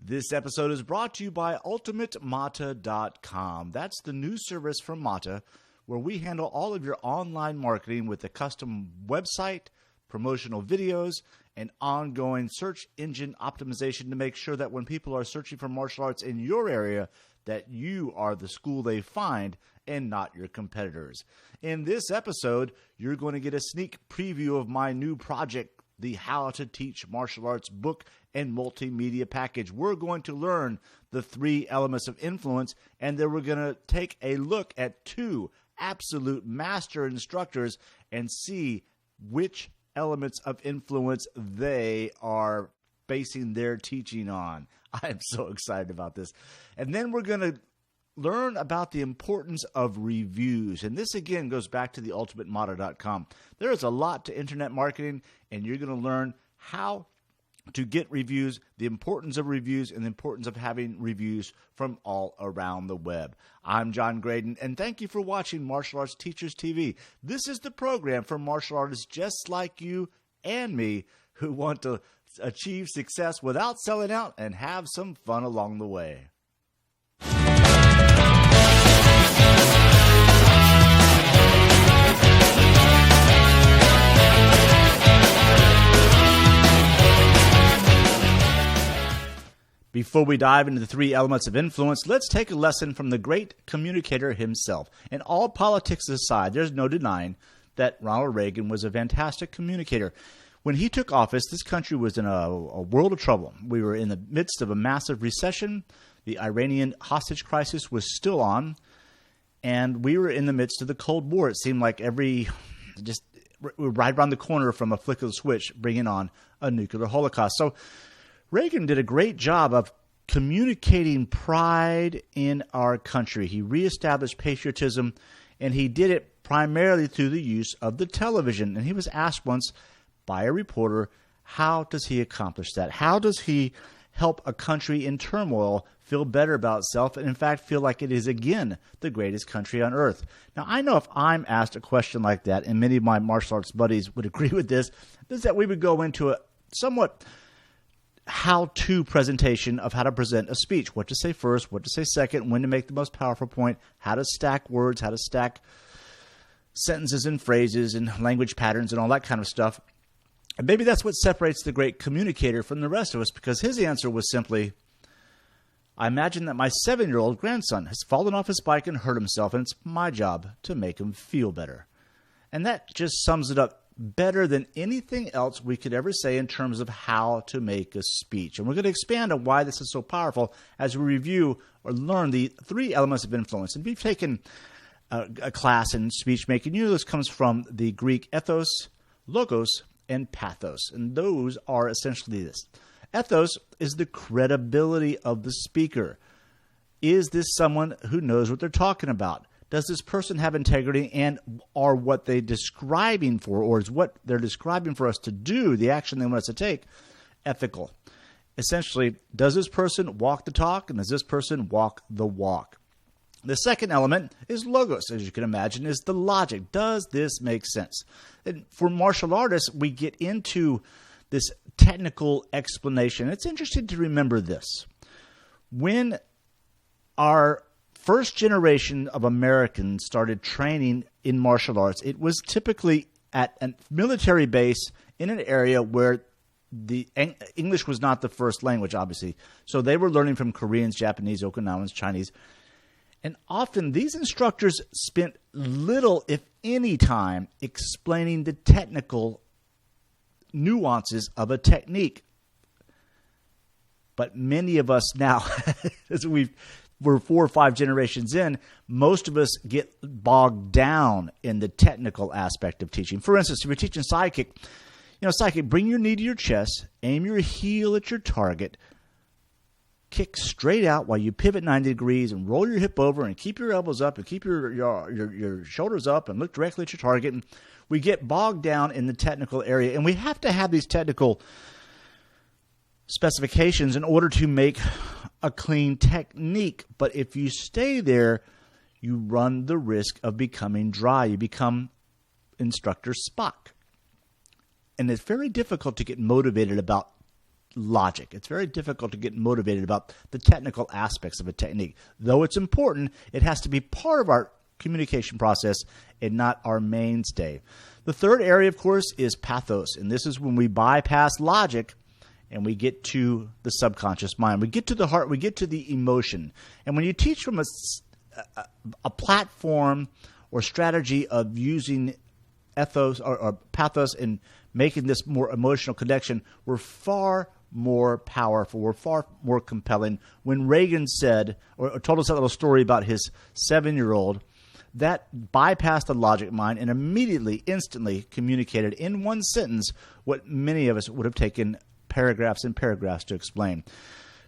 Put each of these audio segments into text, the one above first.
This episode is brought to you by ultimatemata.com. That's the new service from MATA where we handle all of your online marketing with a custom website, promotional videos, and ongoing search engine optimization to make sure that when people are searching for martial arts in your area, that you are the school they find and not your competitors. In this episode, you're going to get a sneak preview of my new project, the How to Teach Martial Arts book and multimedia package. We're going to learn the 3 elements of influence, and then we're going to take a look at 2 absolute master instructors and see which elements of influence they are basing their teaching on. I am so excited about this. And then we're going to learn about the importance of reviews. And this, again, goes back to the ultimatemata.com. There is a lot to internet marketing, and you're going to learn how to get reviews, the importance of reviews, and the importance of having reviews from all around the web. I'm John Graydon, and thank you for watching Martial Arts Teachers TV. This is the program for martial artists just like you and me who want to achieve success without selling out and have some fun along the way. Before we dive into the 3 elements of influence, let's take a lesson from the great communicator himself. And all politics aside, there's no denying that Ronald Reagan was a fantastic communicator. When he took office, this country was in a world of trouble. We were in the midst of a massive recession. The Iranian hostage crisis was still on. And we were in the midst of the Cold War. It seemed like we're right around the corner from a flick of the switch, bringing on a nuclear holocaust. So Reagan did a great job of communicating pride in our country. He reestablished patriotism, and he did it primarily through the use of the television. And he was asked once by a reporter, how does he accomplish that? How does he help a country in turmoil feel better about itself and, in fact, feel like it is, again, the greatest country on earth? Now, I know if I'm asked a question like that, and many of my martial arts buddies would agree with this, is that we would go into a somewhat how-to presentation of how to present a speech, what to say first, what to say second, when to make the most powerful point, how to stack words, how to stack sentences and phrases and language patterns and all that kind of stuff. And maybe that's what separates the great communicator from the rest of us, because his answer was simply, I imagine that my 7-year-old grandson has fallen off his bike and hurt himself, and it's my job to make him feel better. And that just sums it up better than anything else we could ever say in terms of how to make a speech. And we're going to expand on why this is so powerful as we review or learn the 3 elements of influence. And we've taken a class in speech making. You know, this comes from the Greek ethos, logos, and pathos. And those are essentially this. Ethos is the credibility of the speaker. Is this someone who knows what they're talking about? Does this person have integrity, and are what they're describing for, or is what they're describing for us to do, the action they want us to take, ethical? Essentially, does this person walk the talk, and does this person walk the walk? The second element is logos, as you can imagine, is the logic. Does this make sense? And for martial artists, we get into this technical explanation. It's interesting to remember this. When our first generation of Americans started training in martial arts, it was typically at a military base in an area where the English was not the first language, obviously. So they were learning from Koreans, Japanese, Okinawans, Chinese. And often these instructors spent little, if any, time explaining the technical nuances of a technique. But many of us now, as we're 4 or 5 generations in, most of us get bogged down in the technical aspect of teaching. For instance, if you're teaching sidekick, sidekick, bring your knee to your chest, aim your heel at your target, kick straight out while you pivot 90 degrees and roll your hip over and keep your elbows up and keep your shoulders up and look directly at your target. And we get bogged down in the technical area, and we have to have these technical specifications in order to make a clean technique. But if you stay there, you run the risk of becoming dry. You become Instructor Spock. And it's very difficult to get motivated about logic. It's very difficult to get motivated about the technical aspects of a technique. Though it's important, it has to be part of our communication process and not our mainstay. The third area, of course, is pathos, and this is when we bypass logic and we get to the subconscious mind. We get to the heart, we get to the emotion. And when you teach from a platform or strategy of using ethos or pathos and making this more emotional connection, we're far more powerful, we're far more compelling. When Reagan said, or told us that little story about his 7-year-old, that bypassed the logic mind and immediately, instantly communicated in one sentence what many of us would have taken paragraphs and paragraphs to explain.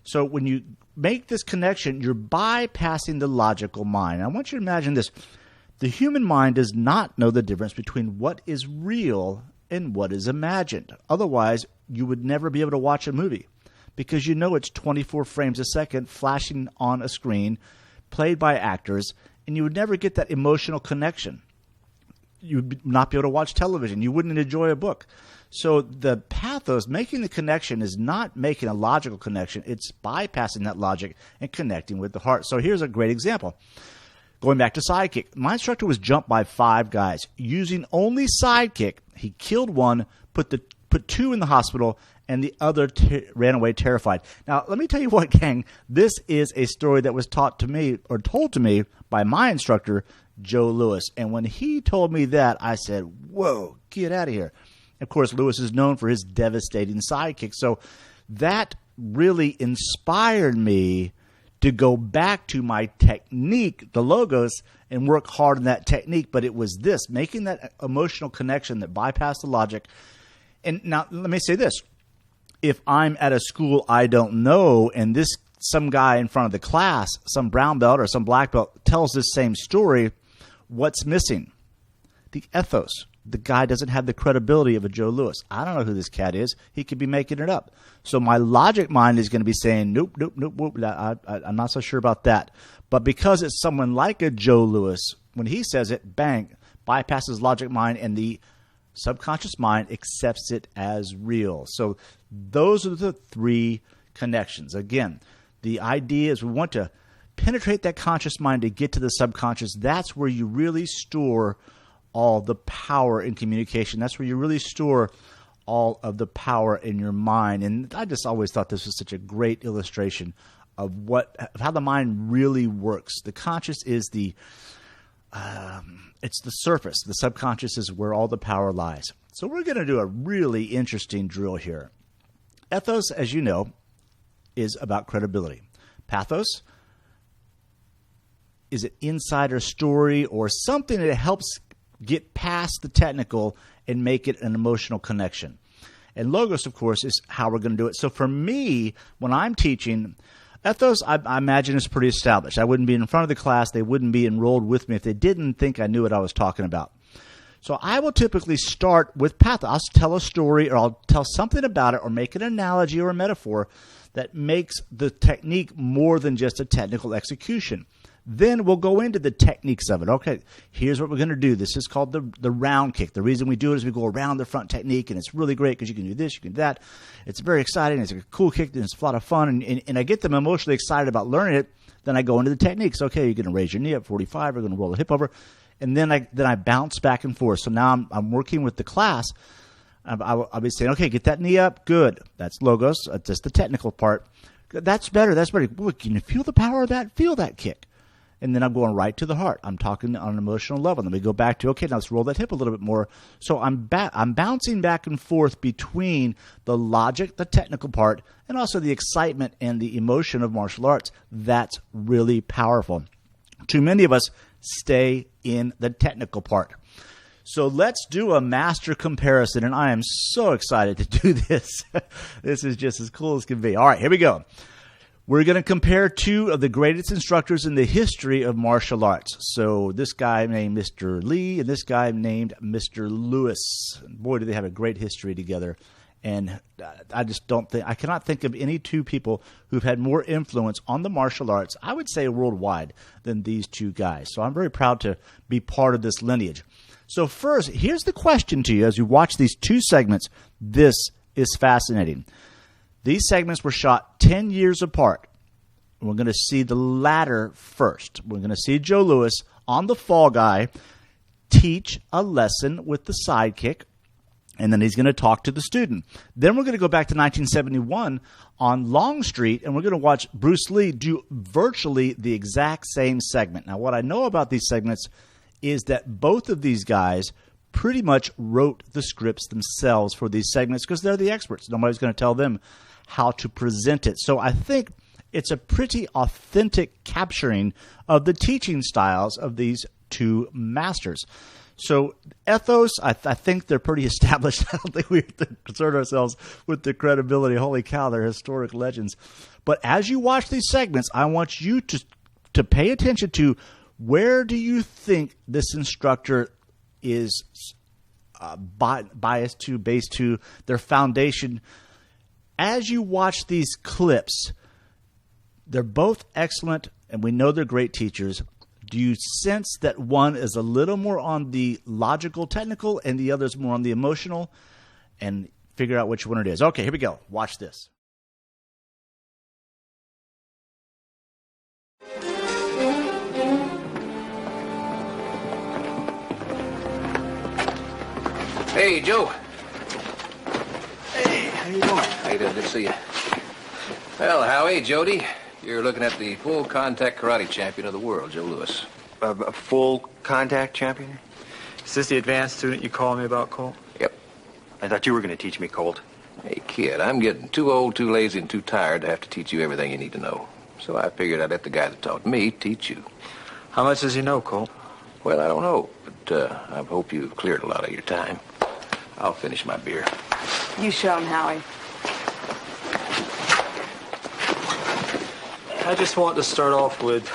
So when you make this connection, you're bypassing the logical mind. I want you to imagine this. The human mind does not know the difference between what is real and what is imagined. Otherwise, you would never be able to watch a movie because you know it's 24 frames a second flashing on a screen, played by actors, and you would never get that emotional connection. You would not be able to watch television. You wouldn't enjoy a book. So the pathos, making the connection, is not making a logical connection. It's bypassing that logic and connecting with the heart. So here's a great example. Going back to sidekick, my instructor was jumped by 5 guys. Using only sidekick, he killed one, put 2 in the hospital, and the other ran away terrified. Now, let me tell you what, gang, this is a story that was taught to me or told to me by my instructor, Joe Lewis. And when he told me that, I said, whoa, get out of here. Of course, Lewis is known for his devastating sidekick. So that really inspired me to go back to my technique, the logos, and work hard on that technique. But it was this, making that emotional connection that bypassed the logic. And now let me say this. If I'm at a school I don't know and some guy in front of the class, some brown belt or some black belt, tells this same story, what's missing? The ethos. The guy doesn't have the credibility of a Joe Lewis. I don't know who this cat is. He could be making it up. So my logic mind is going to be saying, nope, I'm not so sure about that. But because it's someone like a Joe Lewis, when he says it, bang, bypasses logic mind, and the subconscious mind accepts it as real. So those are the 3 connections. Again, the idea is we want to penetrate that conscious mind to get to the subconscious. That's where you really store all the power in communication. That's where you really store all of the power in your mind. And I just always thought this was such a great illustration of how the mind really works. The conscious is it's the surface. The subconscious is where all the power lies. So we're going to do a really interesting drill here. Ethos, as you know, is about credibility. Pathos is an insider story or something that helps get past the technical and make it an emotional connection. And logos, of course, is how we're going to do it. So for me, when I'm teaching, ethos, I imagine, is pretty established. I wouldn't be in front of the class. They wouldn't be enrolled with me if they didn't think I knew what I was talking about. So I will typically start with pathos. I'll tell a story or I'll tell something about it or make an analogy or a metaphor that makes the technique more than just a technical execution. Then we'll go into the techniques of it. Okay, here's what we're going to do. This is called the round kick. The reason we do it is we go around the front technique, and it's really great because you can do this, you can do that. It's very exciting. It's a cool kick, and it's a lot of fun. And I get them emotionally excited about learning it. Then I go into the techniques. Okay, you're going to raise your knee up 45. We're going to roll the hip over. And then I bounce back and forth. So now I'm working with the class. I'll be saying, okay, get that knee up. Good. That's logos. That's just the technical part. That's better. That's better. Boy, can you feel the power of that? Feel that kick. And then I'm going right to the heart. I'm talking on an emotional level. Then we go back to, okay, now let's roll that hip a little bit more. So I'm bouncing back and forth between the logic, the technical part, and also the excitement and the emotion of martial arts. That's really powerful. Too many of us stay in the technical part. So let's do a master comparison, and I am so excited to do this. This is just as cool as can be. All right, here we go. We're going to compare 2 of the greatest instructors in the history of martial arts. So this guy named Mr. Lee and this guy named Mr. Lewis. Boy, do they have a great history together. And I cannot think of any 2 people who've had more influence on the martial arts, I would say worldwide, than these 2 guys. So I'm very proud to be part of this lineage. So first, here's the question to you as you watch these 2 segments. This is fascinating. These segments were shot 10 years apart. We're going to see the latter first. We're going to see Joe Louis on the Fall Guy teach a lesson with the sidekick, and then he's going to talk to the student. Then we're going to go back to 1971 on Longstreet, and we're going to watch Bruce Lee do virtually the exact same segment. Now, what I know about these segments is that both of these guys pretty much wrote the scripts themselves for these segments because they're the experts. Nobody's going to tell them how to present it. So I think it's a pretty authentic capturing of the teaching styles of these two masters. So ethos, I think they're pretty established. I don't think we have to concern ourselves with the credibility. Holy cow, they're historic legends. But as you watch these segments, I want you to pay attention to where do you think this instructor is biased to, based to, their foundation. As you watch these clips, they're both excellent, and we know they're great teachers. Do you sense that one is a little more on the logical, technical, and the other is more on the emotional? And figure out which one it is. Okay, here we go. Watch this. Hey, Joe. Hey, how you doing? How you doing? Good to see you. Well, Howie, Jody, you're looking at the full contact karate champion of the world, Joe Louis. A full contact champion? Is this the advanced student you called me about, Colt? Yep. I thought you were going to teach me, Colt. Hey, kid, I'm getting too old, too lazy, and too tired to have to teach you everything you need to know. So I figured I'd let the guy that taught me teach you. How much does he know, Colt? Well, I don't know, but I hope you've cleared a lot of your time. I'll finish my beer. You show him, Howie. I just want to start off with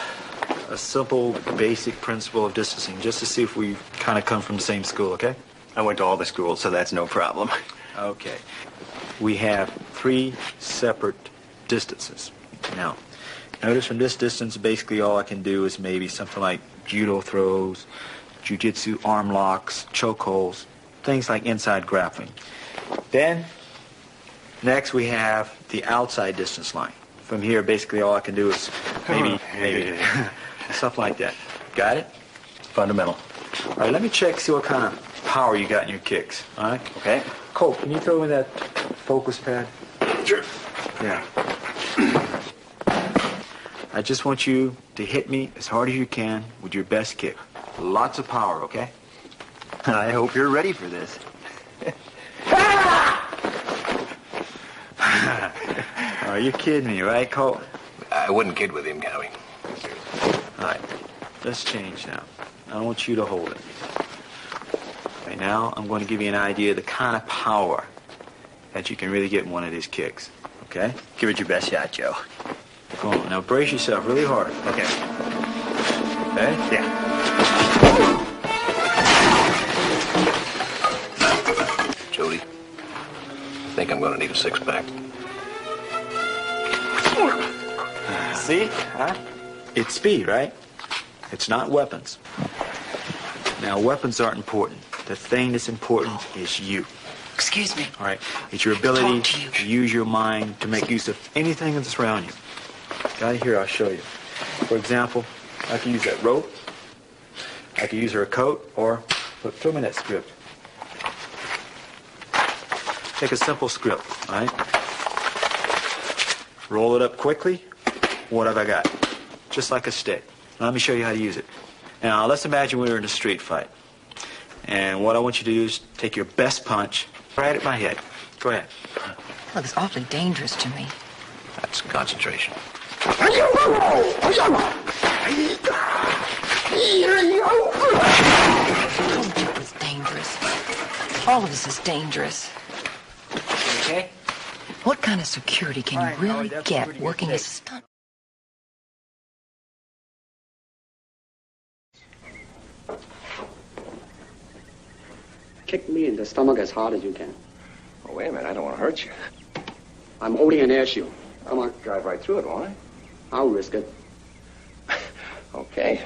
a simple, basic principle of distancing, just to see if we kind of come from the same school, okay? I went to all the schools, so that's no problem. Okay. We have 3 separate distances. Now, notice from this distance, basically all I can do is maybe something like judo throws, jiu-jitsu arm locks, chokeholds, things like inside grappling. Then, next we have the outside distance line. From here, basically all I can do is maybe stuff like that. Got it? Fundamental. All right, let me check, see what kind of power you got in your kicks. All right? Okay. Colt, can you throw me that focus pad? Sure. Yeah. I just want you to hit me as hard as you can with your best kick. Lots of power, okay? I hope you're ready for this. Are you kidding me, right, Colt? I wouldn't kid with him, Howie. All right, let's change now. I want you to hold it. Right now, I'm going to give you an idea of the kind of power that you can really get in one of these kicks, okay? Give it your best shot, Joe. Come on, now brace yourself really hard. Okay. Okay? Yeah. Jody, I think I'm going to need a six-pack. See? Huh? It's speed, right? It's not weapons. Now, weapons aren't important. The thing that's important is you. Excuse me. All right? It's your ability Talk to you. to use your mind to make use of anything that's around you. Got it here, I'll show you. For example, I can use that rope. I can use her coat, or throw me that script. Take a simple script, all right? Roll it up quickly. What have I got? Just like a stick. Now, let me show you how to use it. Now, let's imagine we were in a street fight. And what I want you to do is take your best punch right at my head. Go ahead. Looks awfully dangerous to me. That's concentration. Told you it was dangerous. All of this is dangerous. Okay? What kind of security can you really get working as a stunt? Kick me in the stomach as hard as you can. Oh, wait a minute. I don't want to hurt you. I'm holding an air shield. Come on. Drive right through it, won't I? I'll risk it. Okay.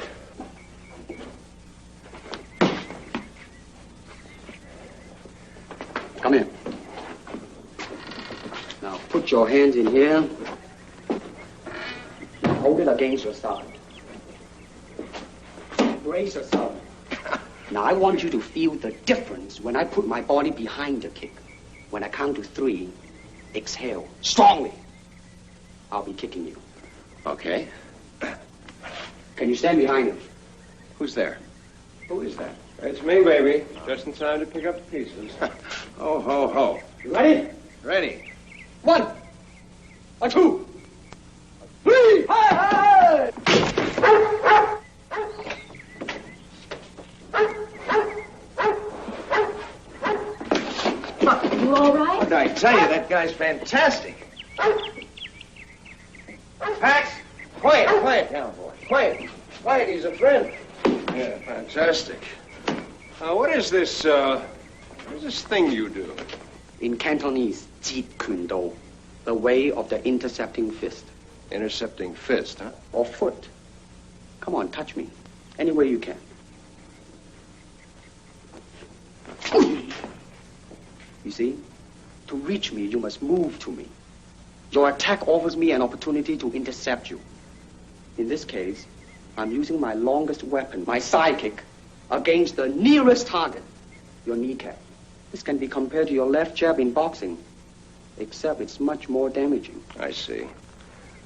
Come in. Now, Put your hands in here. Hold it against your side. Brace yourself. Now, I want you to feel the difference when I put my body behind the kick. When I count to 3, exhale strongly. I'll be kicking you. Okay. Can you stand behind him? Who's there? Who is that? It's me, baby. Just in time to pick up the pieces. Ho, ho, ho. You ready? Ready. 1, 2, 3. Hey, hey! You all right? What did I tell you? That guy's fantastic. Pax, quiet down, boy. Quiet, he's a friend. Yeah, fantastic. What is this thing you do? In Cantonese, Jeet Kune Do, the way of the intercepting fist. Intercepting fist, huh? Or foot. Come on, touch me. Any way you can. You see, to reach me, you must move to me. Your attack offers me an opportunity to intercept you. In this case, I'm using my longest weapon, my sidekick, against the nearest target, your kneecap. This can be compared to your left jab in boxing, except it's much more damaging. I see.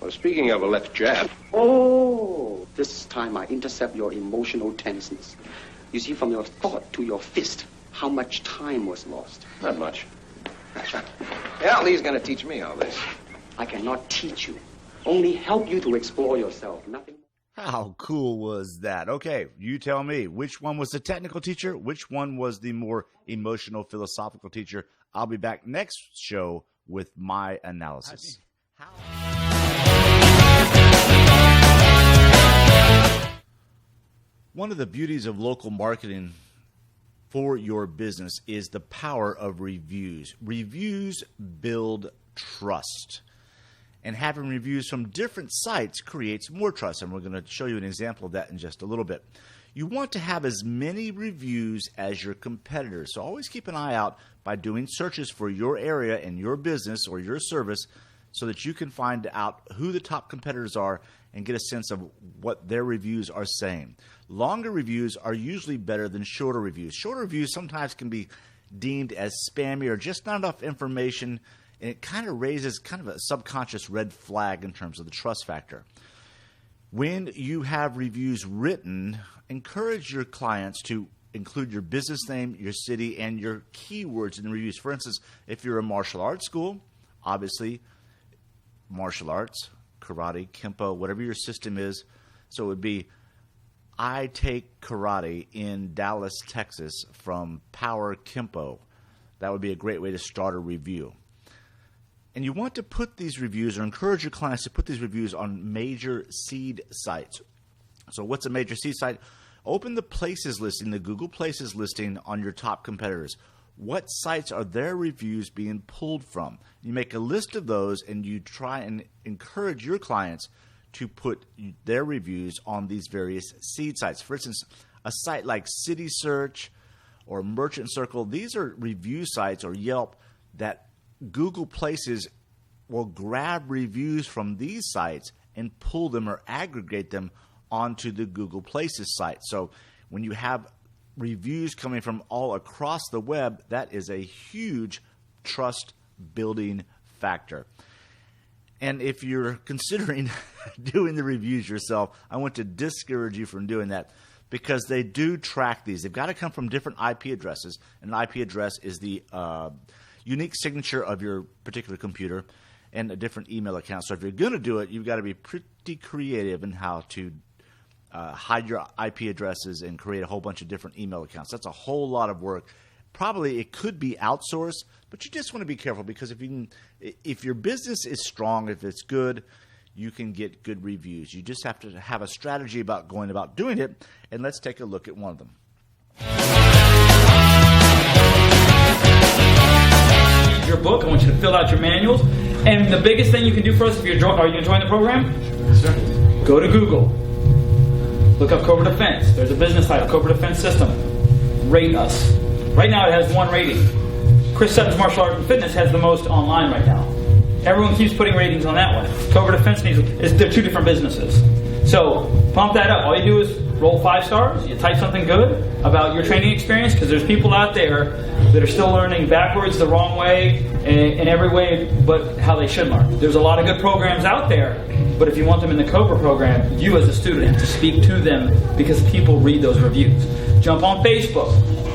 Well, speaking of a left jab... Oh, this time I intercept your emotional tenseness. You see, from your thought to your fist, how much time was lost. Not much. Yeah, Lee's gonna teach me all this. I cannot teach you, only help you to explore yourself, nothing more. How cool was that? Okay, you tell me, which one was the technical teacher? Which one was the more emotional, philosophical teacher? I'll be back next show with my analysis. One of the beauties of local marketing for your business is the power of reviews. Reviews build trust. And having reviews from different sites creates more trust. And we're going to show you an example of that in just a little bit. You want to have as many reviews as your competitors. So always keep an eye out by doing searches for your area and your business or your service so that you can find out who the top competitors are and get a sense of what their reviews are saying. Longer reviews are usually better than shorter reviews. Shorter reviews sometimes can be deemed as spammy or just not enough information, and it kind of raises kind of a subconscious red flag in terms of the trust factor. When you have reviews written, encourage your clients to include your business name, your city, and your keywords in the reviews. For instance, if you're a martial arts school, obviously martial arts, karate, kempo, whatever your system is. So it would be, I take karate in Dallas, Texas from Power Kempo. That would be a great way to start a review. And you want to put these reviews or encourage your clients to put these reviews on major seed sites. So what's a major seed site? Open the places listing, the Google Places listing on your top competitors. What sites are their reviews being pulled from? You make a list of those and you try and encourage your clients to put their reviews on these various seed sites. For instance, a site like City Search or Merchant Circle, these are review sites or Yelp that Google Places will grab reviews from these sites and pull them or aggregate them onto the Google Places site. So when you have reviews coming from all across the web, that is a huge trust building factor. And if you're considering doing the reviews yourself, I want to discourage you from doing that because they do track these. They've got to come from different IP addresses. An IP address is the unique signature of your particular computer and a different email account. So if you're going to do it, you've got to be pretty creative in how to hide your IP addresses and create a whole bunch of different email accounts. That's a whole lot of work. Probably it could be outsourced, but you just want to be careful because if your business is strong, if it's good, you can get good reviews. You just have to have a strategy about going about doing it, and let's take a look at one of them. Your book. I want you to fill out your manuals. And the biggest thing you can do for us, are you enjoying the program? Sure. Go to Google. Look up Cobra Defense. There's a business title, Cobra Defense System. Rate us. Right now it has 1 rating. Chris Sutton's Martial Art and Fitness has the most online right now. Everyone keeps putting ratings on that one. Cobra Defense they're two different businesses. So pump that up. All you do is roll 5 stars. You type something good about your training experience, because there's people out there that are still learning backwards, the wrong way, in every way but how they should learn. There's a lot of good programs out there, but if you want them in the Cobra program, you as a student have to speak to them, because people read those reviews. Jump on Facebook,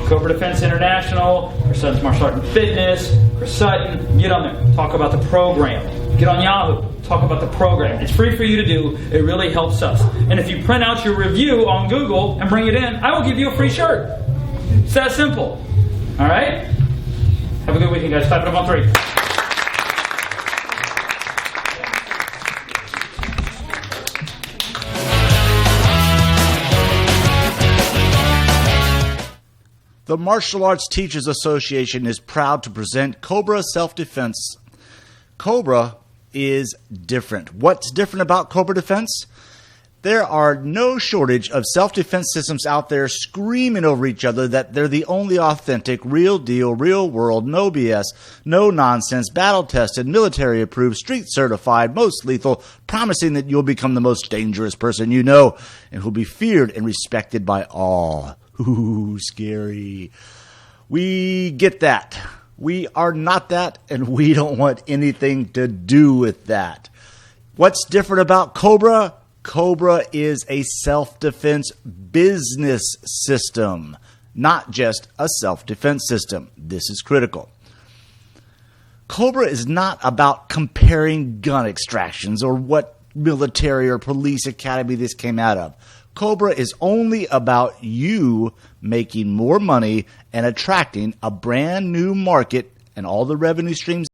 Cobra Defense International, Chris Sutton's Martial Art and Fitness, Chris Sutton. Get on there, talk about the program. Get on Yahoo, talk about the program. It's free for you to do. It really helps us. And if you print out your review on Google and bring it in, I will give you a free shirt. It's that simple. All right? Have a good weekend, guys. Clap it up on 3. The Martial Arts Teachers Association is proud to present Cobra Self-Defense. Cobra is different. What's different about Cobra Defense? There are no shortage of self-defense systems out there screaming over each other that they're the only authentic, real deal, real world, no BS, no nonsense, battle-tested, military-approved, street-certified, most lethal, promising that you'll become the most dangerous person you know and who'll be feared and respected by all. Ooh, scary. We get that. We are not that, and we don't want anything to do with that. What's different about Cobra? Cobra is a self-defense business system, not just a self-defense system. This is critical. Cobra is not about comparing gun extractions or what military or police academy this came out of. Cobra is only about you making more money and attracting a brand new market and all the revenue streams